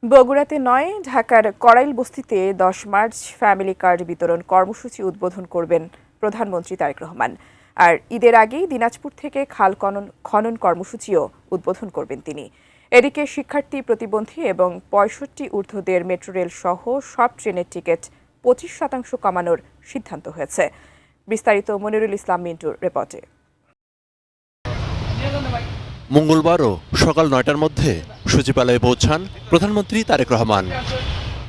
বগুড়াতে নয়, ঢাকার কড়াইল বস্তিতে 10 মার্চ ফ্যামিলি কার্ড বিতরণ কর্মসূচি উদ্বোধন করবেন প্রধানমন্ত্রী তারেক রহমান। আর ঈদের আগেই দিনাজপুর থেকে খাল খনন কর্মসূচিও উদ্বোধন করবেন তিনি। এদিকে শিক্ষার্থী, প্রতিবন্ধী এবং 65 ঊর্ধ্বদের মেট্রো রেল সহ সব ট্রেনের টিকিট 25% কমানোর সিদ্ধান্ত হয়েছে। বিস্তারিত মনিরুল ইসলাম মিন্টুর রিপোর্টে। মঙ্গলবারও সকাল 9টার মধ্যে সচিবালয়ে পৌঁছান প্রধানমন্ত্রী তারেক রহমান।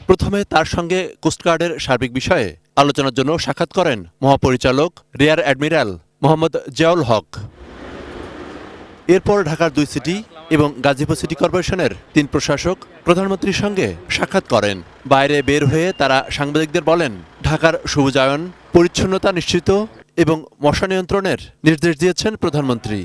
প্রথমে তার সঙ্গে কোস্টগার্ডের সার্বিক বিষয়ে আলোচনার জন্য সাক্ষাৎ করেন মহাপরিচালক রিয়ার অ্যাডমিরাল মোহাম্মদ জিয়াউল হক। এরপর ঢাকার 2 সিটি এবং গাজীপুর সিটি কর্পোরেশনের 3 প্রশাসক প্রধানমন্ত্রীর সঙ্গে সাক্ষাৎ করেন। বাইরে বের হয়ে তারা সাংবাদিকদের বলেন, ঢাকার সবুজায়ন, পরিচ্ছন্নতা নিশ্চিত এবং মশা নিয়ন্ত্রণের নির্দেশ দিয়েছেন প্রধানমন্ত্রী।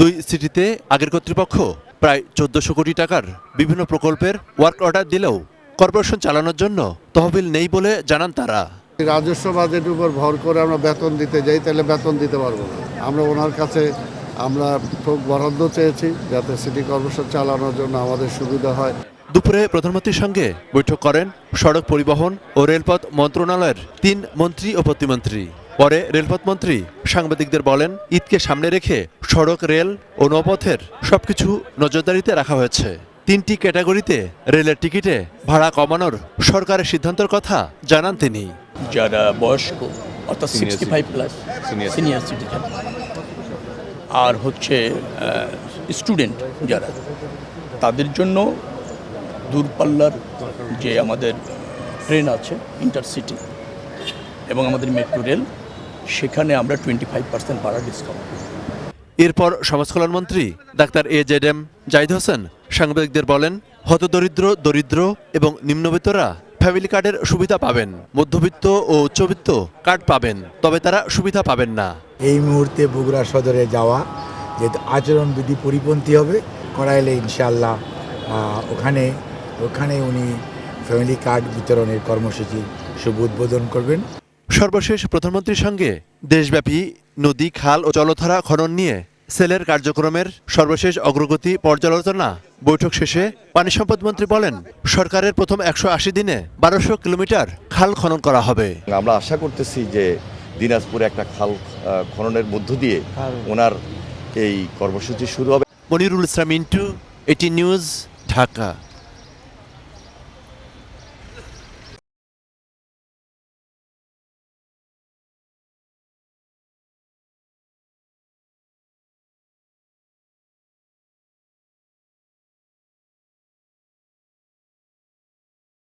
2 সিটিতে আগের কর্তৃপক্ষ প্রায় 1400 কোটি টাকার বিভিন্ন প্রকল্পের ওয়ার্ক অর্ডার দিলেও কর্পোরেশন চালানোর জন্য তহবিল নেই বলে জানান তারা। রাজস্ব বাজেটের উপর ভর করে আমরা বেতন দিতে যাই, তাহলে বেতন দিতে পারবো না। আমরা ওনার কাছে ঠোক বরাদ্দ চেয়েছি যাতে সিটি কর্পোরেশন চালানোর জন্য আমাদের সুবিধা হয়। দুপুরে প্রধানমন্ত্রীর সঙ্গে বৈঠক করেন সড়ক পরিবহন ও রেলপথ মন্ত্রণালয়ের 3 মন্ত্রী ও প্রতিমন্ত্রী। পরে রেলপথ মন্ত্রী সাংবাদিকদের বলেন, ঈদকে সামনে রেখে সড়ক, রেল ও নৌপথের সবকিছু নজরদারিতে রাখা হয়েছে। 3টি ক্যাটাগরিতে রেলের টিকিটে ভাড়া কমানোর সরকারের সিদ্ধান্তের কথা জানান তিনি। যারা বয়স্ক অর্থাৎ 65+ সিনিয়র সিটিজেন আর হচ্ছে স্টুডেন্ট যারা, তাদের জন্য দূরপাল্লার যে আমাদের ট্রেন আছে ইন্টারসিটি এবং আমাদের মেট্রো রেল, সেখানে আমরা 25% ভাড়া ডিসকাউন্ট। এরপর সমাজ কল্যাণ মন্ত্রী ডাক্তার AJM জাহিদ হোসেন সাংবাদিকদের বলেন, হতদরিদ্র, দরিদ্র এবং নিম্নবিত্তরা ফ্যামিলি কার্ডের সুবিধা পাবেন, মধ্যবিত্ত ও উচ্চবিত্ত কার্ড পাবেন, তবে তারা সুবিধা পাবেন না। এই মুহূর্তে বগুড়া সদরে যাওয়া যেহেতু আচরণবিধি পরিপন্থী হবে, করাইলে ইনশাআল্লাহ ওখানে উনি ফ্যামিলি কার্ড বিতরণের কর্মসূচি শুভ উদ্বোধন করবেন। সর্বশেষ প্রধানমন্ত্রীর সঙ্গে দেশব্যাপী নদী, খাল ও জলধারা খনন নিয়ে সেলের কার্যক্রমের সর্বশেষ অগ্রগতি পর্যালোচনা বৈঠক শেষে পানি সম্পদ মন্ত্রী বলেন, সরকারের প্রথম 180 দিনে 1200 কিলোমিটার খাল খনন করা হবে। আমরা আশা করতেছি যে দিনাজপুরে একটা খাল খননের মধ্য দিয়ে ওনার এই কর্মসূচি শুরু হবে। Monirul Islam Mintu, AT news, Dhaka.